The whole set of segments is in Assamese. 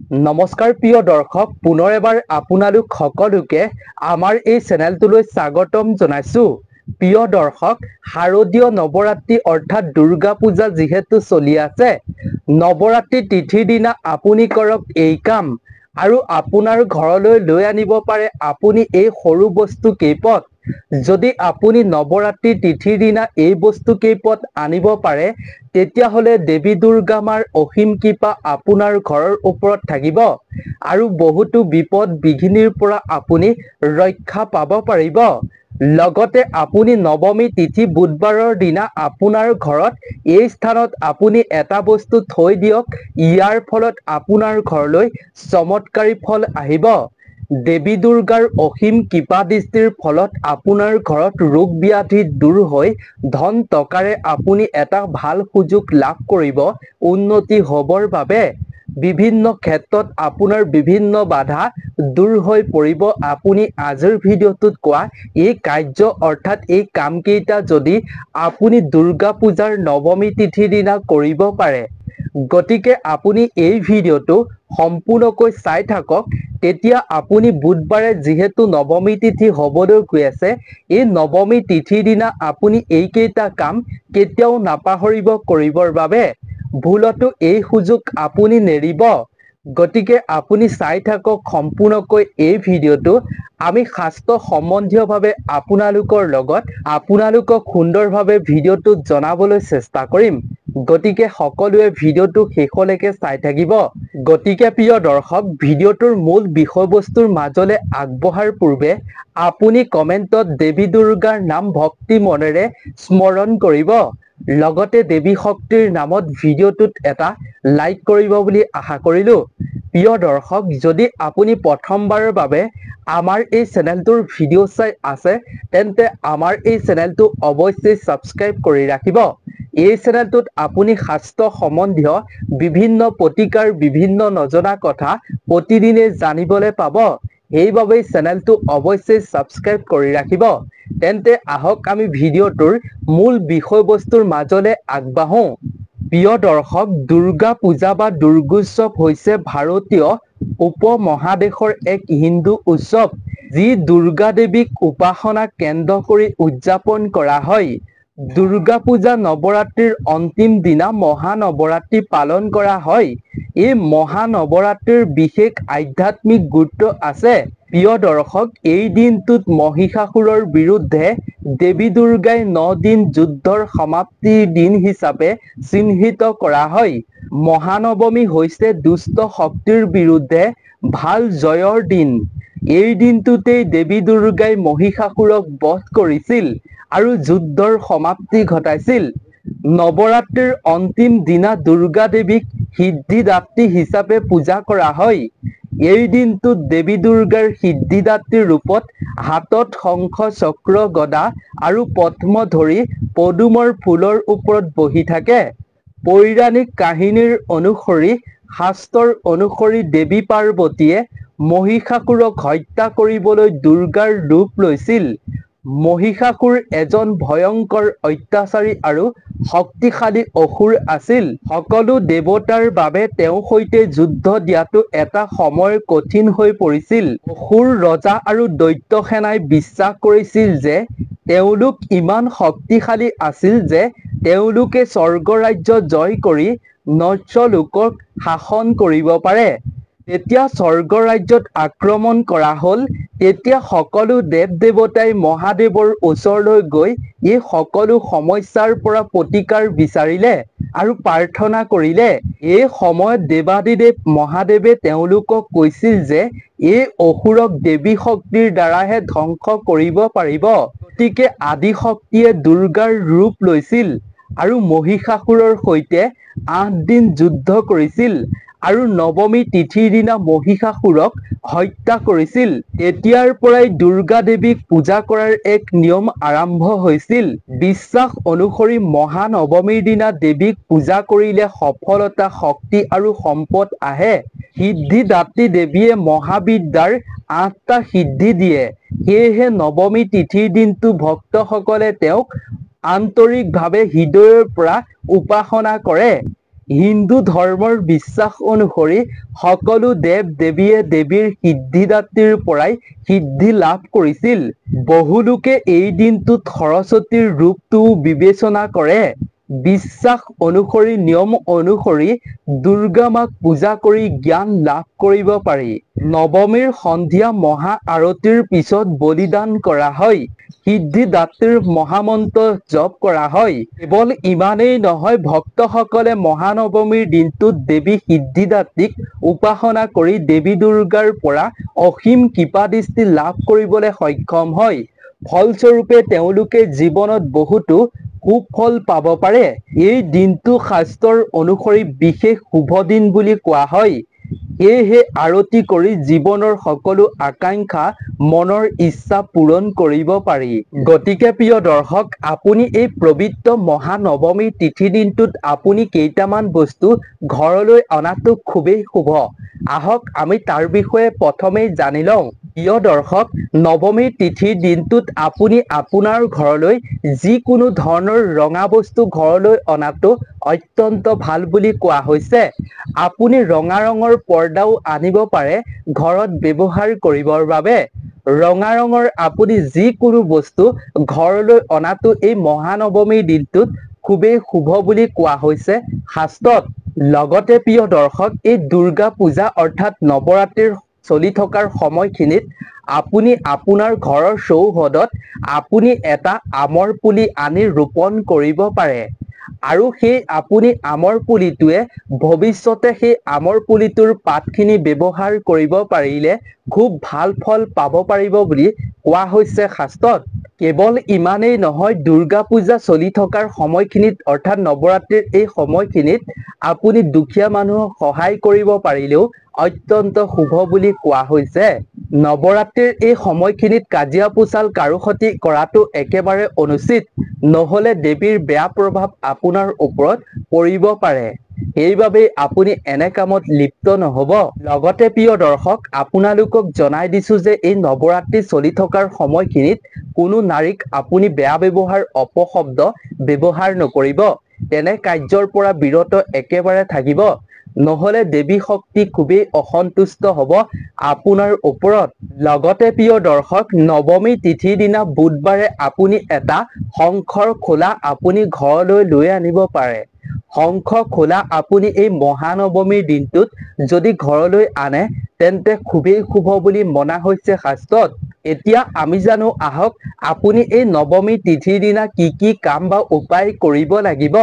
নমস্কাৰ প্ৰিয় দৰ্শক, পুনৰ এবাৰ আপোনালোক সকলোকে আমাৰ এই চেনেলটোলৈ স্বাগতম জনাইছো। প্ৰিয় দৰ্শক, শাৰদীয় নৱৰাত্ৰি অৰ্থাৎ দুৰ্গা পূজা যিহেতু চলি আছে, নৱৰাত্ৰি তিথিৰ দিনা আপুনি কৰক এই কাম আৰু আপোনাৰ ঘৰলৈ লৈ আনিব পাৰে আপুনি এই সৰু বস্তু কেইপদ। যদি আপুনি নৱৰাত্ৰি তিথিৰ দিনা এই বস্তু কেইপদ আনিব পাৰে, তেতিয়াহ'লে দেৱী দুৰ্গা মাৰ অসীম কৃপা আপোনাৰ ঘৰৰ ওপৰত থাকিব আৰু বহুতো বিপদ বিঘিনিৰ পৰা আপুনি ৰক্ষা পাব পাৰিব। লগতে আপুনি নৱমী তিথি বুধবাৰৰ দিনা আপোনাৰ ঘৰত এই স্থানত আপুনি এটা বস্তু থৈ দিয়ক, ইয়াৰ ফলত আপোনাৰ ঘৰলৈ চমৎকাৰী ফল আহিব। দেৱী দুৰ্গাৰ অসীম কৃপা দৃষ্টিৰ ফলত আপোনাৰ ঘৰত ৰোগ ব্যাধি দূৰ হৈ ধন টকাৰে আপুনি এটা ভাল সুযোগ লাভ কৰিব। উন্নতি হ'বৰ বাবে বিভিন্ন ক্ষেত্ৰত আপোনাৰ বিভিন্ন বাধা দূৰ হৈ পৰিব। আপুনি আজিৰ ভিডিঅ'টোত কোৱা এই কাৰ্য অৰ্থাৎ এই কামকেইটা যদি আপুনি দুৰ্গা পূজাৰ নৱমী তিথিৰ দিনা কৰিব পাৰে, গতিকে আপুনি এই ভিডিঅ'টো সম্পূৰ্ণকৈ চাই থাকক। তেতিয়া আপুনি বুধবাৰে যিহেতু নৱমী তিথি হ'বলৈ গৈ আছে, এই নৱমী তিথিৰ দিনা আপুনি এইকেইটা কাম কেতিয়াও নাপাহৰিব কৰিবৰ বাবে। ভুলতো এই সুযোগ আপুনি নেৰিব। গতিকে আপুনি চাই থাকক সম্পূৰ্ণকৈ এই ভিডিঅ'টো। আমি শাস্ত্ৰ সম্বন্ধীয়ভাৱে আপোনালোকৰ লগত আপোনালোকক সুন্দৰভাৱে ভিডিঅ'টো জনাবলৈ চেষ্টা কৰিম। গতিকে সকলোৱে ভিডিঅ'টো শেষলৈকে চাই থাকিব। গতিকে প্ৰিয় দৰ্শক, ভিডিঅ'টোৰ মূল বিষয়বস্তুৰ মাজলৈ আগবঢ়াৰ পূৰ্বে আপুনি কমেণ্টত দেৱী দুৰ্গাৰ নাম ভক্তি মনেৰে স্মৰণ কৰিব। লগতে দেৱী শক্তিৰ নামত ভিডিঅ'টোত এটা লাইক কৰিব বুলি আশা কৰিলোঁ। প্ৰিয় দৰ্শক, যদি আপুনি প্ৰথমবাৰৰ বাবে আমাৰ এই চেনেলটোৰ ভিডিঅ' চাই আছে, তেন্তে আমাৰ এই চেনেলটো অৱশ্যেই ছাবস্ক্ৰাইব কৰি ৰাখিব। এই চেনেলটোত আপুনি শাস্ত্ৰ সম্বন্ধীয় বিভিন্ন প্ৰতিকাৰ বিভিন্ন নজনা কথা প্ৰতিদিনে জানিবলৈ পাব। সেইবাবেই চেনেলটো অৱশ্যেই ছাবস্ক্ৰাইব কৰি ৰাখিব। তেন্তে আহক আমি ভিডিঅ'টোৰ মূল বিষয়বস্তুৰ মাজলৈ আগবাঢ়ো। প্ৰিয় দৰ্শক, দুৰ্গা পূজা বা দুৰ্গোৎসৱ হৈছে ভাৰতীয় উপমহাদেশৰ এক হিন্দু উৎসৱ, যি দুৰ্গা দেৱীক উপাসনা কেন্দ্ৰ কৰি উদযাপন কৰা হয়। দুৰ্গা পূজা নৱৰাত্ৰিৰ অন্তিম দিনা মহানৱৰাত্ৰি পালন কৰা হয়। এই মহানৱৰাত্ৰিৰ বিশেষ আধ্যাত্মিক গুৰুত্ব আছে। প্ৰিয় দৰ্শক, এই দিনটোত মহিষাসুৰৰ বিৰুদ্ধে দেৱী দুৰ্গাই 9 দিন যুদ্ধৰ সমাপ্তিৰ দিন হিচাপে চিহ্নিত কৰা হয়। মহানৱমী হৈছে দুষ্ট শক্তিৰ বিৰুদ্ধে ভাল জয়ৰ দিন। এই দিনটোতেই দেৱী দুৰ্গাই মহিষাসুৰক বধ কৰিছিল আৰু যুদ্ধৰ সমাপ্তি ঘটাইছিল। নৱৰাত্ৰিৰ অন্তিম দিনা দুৰ্গা দেৱীক সিদ্ধিদাত্ৰী হিচাপে পূজা কৰা হয়। এই দিনটোত দেৱী দুৰ্গাৰ সিদ্ধিদাত্ৰী ৰূপত হাতত শংখ চক্ৰ গদা আৰু পদ্ম ধৰি পদুমৰ ফুলৰ ওপৰত বহি থাকে। পৌৰাণিক কাহিনীৰ অনুসৰি শাস্ত্ৰৰ অনুসৰি দেৱী পাৰ্বতীয়ে মহিষাসুৰক হত্যা কৰিবলৈ দুৰ্গাৰ ৰূপ লৈছিল। মহিষাসুৰ এজন ভয়ংকৰ অত্যাচাৰী আৰু শক্তিশালী অসুৰ আছিল। সকলো দেৱতাৰ বাবে তেওঁৰ সৈতে যুদ্ধ দিয়াটো এটা সময় কঠিন হৈ পৰিছিল। অসুৰ ৰজা আৰু দৈত্য সেনাই বিশ্বাস কৰিছিল যে তেওঁলোক ইমান শক্তিশালী আছিল যে তেওঁলোকে স্বৰ্গ ৰাজ্য জয় কৰি নৰ্চ লোকক শাসন কৰিব পাৰে। যেতিয়া স্বৰ্গ ৰাজ্যত আক্ৰমণ কৰা হ'ল, তেতিয়া সকলো দেৱ-দেৱতাই মহাদেৱৰ ওচৰলৈ গৈ এই সকলো সমস্যাৰ পৰা প্ৰতিকাৰ বিচাৰিলে আৰু প্ৰাৰ্থনা কৰিলে। এই সময়ত দেৱাদিদেৱ মহাদেৱে তেওঁলোকক কৈছিল যে এই অসুৰক দেৱী শক্তিৰ দ্বাৰাহে ধ্বংস কৰিব পাৰিব। গতিকে আদি শক্তিয়ে দুৰ্গাৰ ৰূপ লৈছিল আৰু মহিষাসুৰৰ সৈতে 8 দিন যুদ্ধ কৰিছিল আৰু নৱমী তিথিৰ দিনা মহিষাসুৰক হত্যা কৰিছিল। তেতিয়াৰ পৰাই দুৰ্গা দেৱীক পূজা কৰাৰ এক নিয়ম আৰম্ভ হৈছিল। বিশ্বাস অনুসৰি মহানৱমীৰ দিনা দেৱীক পূজা কৰিলে সফলতা, শক্তি আৰু সম্পদ আহে। সিদ্ধিদাত্ৰী দেৱীয়ে মহাবিদ্যাৰ 8টা সিদ্ধি দিয়ে। সেয়েহে নৱমী তিথিৰ দিনটো ভক্তসকলে তেওঁক আন্তৰিকভাৱে হৃদয়ৰ পৰা উপাসনা কৰে। হিন্দু ধৰ্মৰ বিশ্বাস অনুসৰি সকলো দেৱ দেৱীয়ে দেৱীৰ সিদ্ধিদাত্ৰীৰ পৰাই সিদ্ধি লাভ কৰিছিল। বহু লোকে এই দিনটোত সৰস্বতীৰ ৰূপটোও বিবেচনা কৰে। বিশ্বাস অনুসৰি নিয়ম অনুসৰি দুৰ্গা মাক পূজা কৰি জ্ঞান লাভ কৰিব পাৰি। নৱমীৰ সন্ধিয়া মহা আৰতিৰ পিছত বলিদান কৰা হয়। সিদ্ধিদাত্ৰীৰ মহামন্ত্ৰ জপ কৰা হয়। কেৱল ইমানেই নহয়, ভক্তসকলে মহানৱমীৰ দিনটোত দেৱী সিদ্ধিদাত্ৰীক উপাসনা কৰি দেৱী দুৰ্গাৰ পৰা অসীম কৃপাদৃষ্টি লাভ কৰিবলৈ সক্ষম হয়। ফলস্বৰূপে তেওঁলোকে জীৱনত বহুতো সুফল পাব পাৰে। এই দিনটো শাস্ত্ৰৰ অনুসৰি বিশেষ শুভ দিন বুলি কোৱা হয়। সেয়েহে আৰতি কৰি জীৱনৰ সকলো আকাংক্ষা মনৰ ইচ্ছা পূৰণ কৰিব পাৰি। গতিকে প্ৰিয় দৰ্শক, আপুনি এই পবিত্ৰ মহানৱমী তিথি দিনটোত আপুনি কেইটামান বস্তু ঘৰলৈ অনাটো খুবেই শুভ। আহক আমি তাৰ বিষয়ে প্ৰথমেই জানি লওঁ। প্ৰিয় দৰ্শক, নৱমী তিথিৰ দিনটোত আপুনি আপোনাৰ ঘৰলৈ যিকোনো ধৰণৰ ৰঙা বস্তু ঘৰলৈ অনাটো অত্যন্ত ভাল বুলি কোৱা হৈছে। আপুনি ৰঙা ৰঙৰ পৰ্দাও আনিব পাৰে ঘৰত ব্যৱহাৰ কৰিবৰ বাবে। ৰঙা ৰঙৰ আপুনি যিকোনো বস্তু ঘৰলৈ অনাটো এই মহানৱমীৰ দিনটোত খুবেই শুভ বুলি কোৱা হৈছে শাস্ত্ৰত। লগতে প্ৰিয় দৰ্শক, এই দুৰ্গা পূজা অৰ্থাৎ নৱৰাত্ৰিৰ চলি থকাৰ সময়খিনিত আপুনি আপোনাৰ ঘৰৰ চৌহদত আপুনি এটা আমৰ পুলি আনি ৰোপণ কৰিব পাৰে। আৰু সেই আপুনি আমৰ পুলিটোৱে ভৱিষ্যতে সেই আমৰ পুলিটোৰ পাতখিনি ব্যৱহাৰ কৰিব পাৰিলে খুব ভাল ফল পাব পাৰিব বুলি কোৱা হৈছে শাস্ত্ৰত। কেৱল ইমানেই নহয়, দুৰ্গা পূজা চলি থকাৰ সময়খিনিত অৰ্থাৎ নৱৰাত্ৰিৰ এই সময়খিনিত আপুনি দুখীয়া মানুহক সহায় কৰিব পাৰিলেও অত্যন্ত শুভ বুলি কোৱা হৈছে। নৱৰাত্ৰিৰ এই সময়খিনিত কাজিয়া পুচাল কাৰোসতি কৰাটো একেবাৰে অনুচিত, নহ'লে দেৱীৰ বেয়া প্ৰভাৱ আপোনাৰ ওপৰত পৰিব পাৰে। সেইবাবেই আপুনি এনে কামত লিপ্ত নহ'ব। লগতে প্ৰিয় দৰ্শক, আপোনালোকক জনাই দিছোঁ যে এই নৱৰাত্ৰি চলি থকাৰ সময়খিনিত কোনো নাৰীক আপুনি বেয়া ব্যৱহাৰ, অপশব্দ ব্যৱহাৰ নকৰিব। তেনে কাৰ্যৰ পৰা বিৰত একেবাৰে থাকিব, নহ'লে দেৱী শক্তি খুবেই অসন্তুষ্ট হ'ব আপোনাৰ ওপৰত। লগতে প্ৰিয় দৰ্শক, নৱমী তিথিৰ দিনা বুধবাৰে আপুনি এটা শংখৰ খোলা আপুনি ঘৰলৈ লৈ আনিব পাৰে। শংখ খোলা আপুনি এই মহানৱমীৰ দিনটোত যদি ঘৰলৈ আনে তেন্তে খুবেই শুভ বুলি মনা হৈছে শাস্ত্ৰত। এতিয়া আমি জানো, আহক আপুনি এই নৱমী তিথিৰ দিনা কি কি কাম বা উপায় কৰিব লাগিব।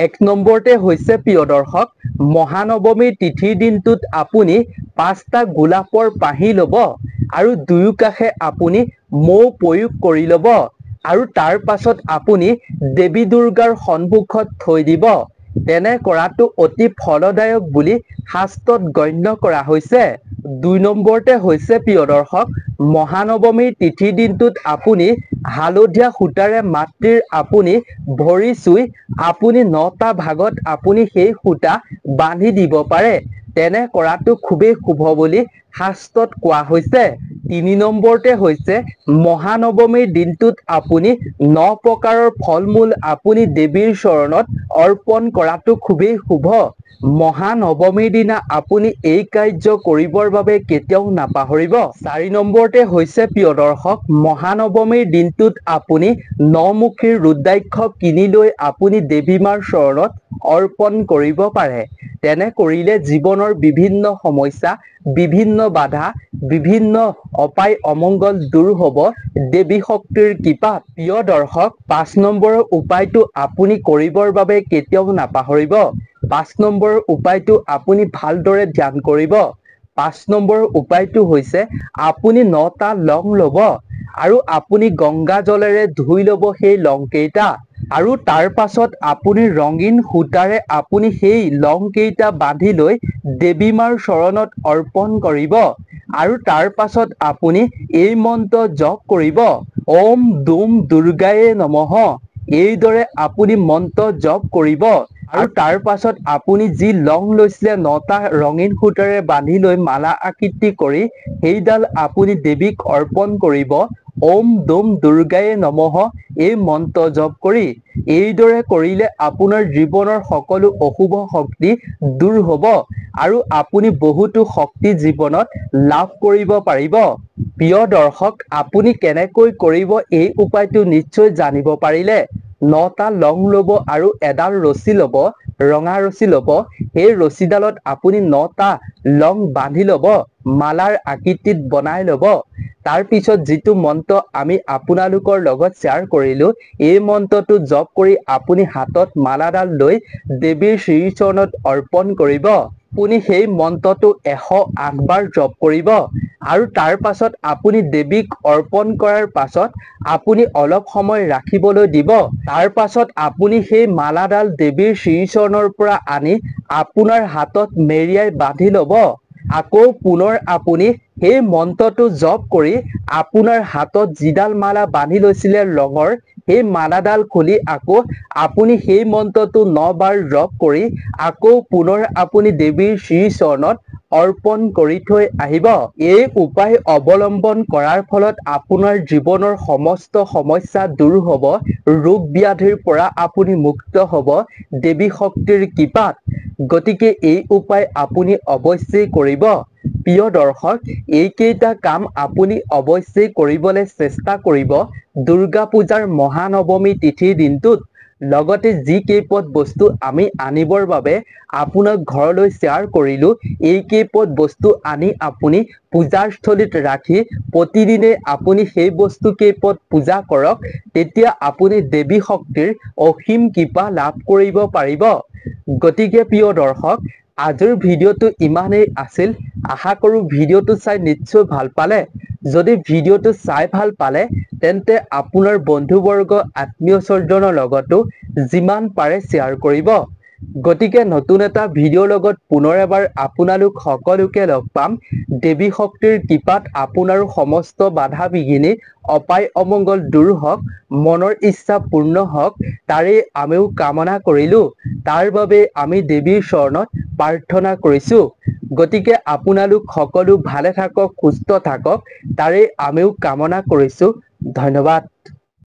এক নম্বৰতে হৈছে প্ৰিয় দৰ্শক, মহানৱমীৰ তিথিৰ দিনটোত আপুনি 5টা গোলাপৰ পাহি ল'ব আৰু দুয়ো কাষে আপুনি মৌ প্ৰয়োগ কৰি ল'ব আৰু তাৰ পাছত আপুনি দেৱী দুৰ্গাৰ সন্মুখত থৈ দিব। তেনে কৰাটো অতি ফলদায়ক বুলি শাস্ত্ৰত গণ্য কৰা হৈছে। 2 নম্বৰতে হৈছে প্ৰিয় দৰ্শক, মহানৱমীৰ তিথিৰ দিনটোত আপুনি হালধীয়া সূতাৰে মাতৃৰ আপুনি ভৰি চুই আপুনি 9টা ভাগত আপুনি সেই সূতা বান্ধি দিব পাৰে। তেনে কৰাটো খুবেই শুভ বুলি শাস্ত্ৰত কোৱা হৈছে। 3 নম্বৰতে হৈছে, মহানৱমীৰ দিনটোত আপুনি 9 প্ৰকাৰৰ ফল মূল আপুনি দেৱীৰ চৰণত অৰ্পণ কৰাটো খুবেই শুভ। মহানৱমীৰ দিনা আপুনি এই কাৰ্য কৰিবৰ বাবে কেতিয়াও নাপাহৰিব। 4 নম্বৰতে হৈছে প্ৰিয় দৰ্শক, মহানৱমীৰ দিনটোত আপুনি 9মুখীৰ ৰুদ্ৰাক্ষ কিনি লৈ আপুনি দেৱী মাৰ চৰণত অৰ্পণ কৰিব পাৰে। তেনে কৰিলে জীৱনৰ বিভিন্ন সমস্যা, বিভিন্ন বাধা, বিভিন্ন অপায় অমংগল দূৰ হ'ব দেৱী শক্তিৰ কৃপাত। প্ৰিয় দৰ্শক, 5 নম্বৰৰ উপায়টো আপুনি কৰিবৰ বাবে কেতিয়াও নাপাহৰিব। 5 নম্বৰৰ উপায়টো আপুনি ভালদৰে ধ্যান কৰিব। 5 নম্বৰৰ উপায়টো হৈছে, আপুনি 9টা লং ল'ব আৰু আপুনি গংগা জলেৰে ধুই ল'ব সেই লংকেইটা আৰু তাৰ পাছত আপুনি ৰঙীন সূতাৰে আপুনি সেই লংকেইটা বান্ধি লৈ দেৱী মাৰ চৰণত অৰ্পণ কৰিব আৰু তাৰ পাছত আপুনি এই মন্ত্ৰ জপ কৰিব, ওম দুম দুৰ্গায়ে নমঃ। এইদৰে আপুনি মন্ত্ৰ জপ কৰিব আৰু তাৰ পাছত আপুনি যি লং লৈছিলে 9টা ৰঙীন সূতাৰে বান্ধি লৈ মালা আকৃতি কৰি সেইডাল আপুনি দেৱীক অৰ্পণ কৰিব। ওম দুম দুৰ্গায়ে নমঃ এই মন্ত্ৰ জপ কৰি এইদৰে কৰিলে আপোনাৰ জীৱনৰ সকলো অশুভ শক্তি দূৰ হ'ব আৰু আপুনি বহুতো শক্তি জীৱনত লাভ কৰিব পাৰিব। প্ৰিয় দৰ্শক, আপুনি কেনেকৈ কৰিব এই উপায়টো নিশ্চয় জানিব পাৰিলে। 9টা লং ল'ব আৰু এডাল ৰছী ল'ব, ৰঙা ৰছী ল'ব। সেই ৰছীডালত আপুনি 9টা লং বান্ধি ল'ব, মালাৰ আকৃতিত বনাই ল'ব। তাৰ পিছত যিটো মন্ত্ৰ আমি আপোনালোকৰ লগত শ্বেয়াৰ কৰিলো, এই মন্ত্ৰটো জপ কৰি আপুনি হাতত মালাডাল লৈ দেৱীৰ শ্ৰীচৰণত অৰ্পণ কৰিব। আপুনি সেই মন্ত্ৰটো 108 বাৰ জপ কৰিব আৰু তাৰ পাছত আপুনি দেৱীক অৰ্পণ কৰাৰ পাছত আপুনি অলপ সময় ৰাখিবলৈ দিব। তাৰ পাছত আপুনি সেই মালাডাল দেৱীৰ শ্ৰীচৰণৰ পৰা আনি আপোনাৰ হাতত মেৰিয়াই বান্ধি ল'ব। আকৌ পুনৰ আপুনি সেই মন্ত্ৰটো জপ কৰি আপোনাৰ হাতত যিডাল মালা বান্ধি লৈছিলে লঙৰ, সেই মালাডাল খুলি আকৌ আপুনি সেই মন্ত্ৰটো 9 বাৰ জপ কৰি আকৌ পুনৰ আপুনি দেৱীৰ শ্ৰীচৰণত অৰ্পণ কৰি থৈ আহিব। এই উপায় অৱলম্বন কৰাৰ ফলত আপোনাৰ জীৱনৰ সমস্ত সমস্যা দূৰ হ'ব, ৰোগ ব্যাধিৰ পৰা আপুনি মুক্ত হ'ব দেৱী শক্তিৰ কৃপাত। গতিকে এই উপায় আপুনি অৱশ্যেই কৰিব। প্ৰিয় দৰ্শক, এইকেইটা কাম আপুনি অৱশ্যেই কৰিবলৈ চেষ্টা কৰিব দুৰ্গা পূজাৰ মহানৱমী তিথিৰ দিনটোত। লগতে যি কেইপদ বস্তু আমি আনিবৰ বাবে আপোনাক ঘৰলৈ শ্বেয়াৰ কৰিলো, এই কেইপদ বস্তু আনি আপুনি পূজাৰস্থলীত ৰাখি প্ৰতিদিনে আপুনি সেই বস্তু কেইপদ পূজা কৰক। তেতিয়া আপুনি দেৱী শক্তিৰ অসীম কৃপা লাভ কৰিব পাৰিব। গতিকে প্ৰিয় দৰ্শক, আজিৰ ভিডিঅ'টো ইমানেই আছিল। আশা কৰোঁ ভিডিঅ'টো চাই নিশ্চয় ভাল পালে। যদি ভিডিঅ'টো চাই ভাল পালে তেন্তে আপোনাৰ বন্ধুবৰ্গ আত্মীয় স্বজনৰ লগতো যিমান পাৰে শ্বেয়াৰ কৰিব। গতিকে নতুন এটা ভিডিঅ'ৰ লগত পুনৰ এবাৰ আপোনালোক সকলোকে লগ পাম। দেৱী শক্তিৰ কৃপাত আপোনাৰো সমস্ত বাধা বিঘিনি অপায় অমংগল দূৰ হওক, মনৰ ইচ্ছা পূৰ্ণ হওক, তাৰেই আমিও কামনা কৰিলো। তাৰ বাবে আমি দেৱীৰ চৰণত প্ৰাৰ্থনা কৰিছো। গতিকে আপোনালোক সকলো ভালে থাকক, সুস্থ থাকক, তাৰেই আমিও কামনা কৰিছো। ধন্যবাদ।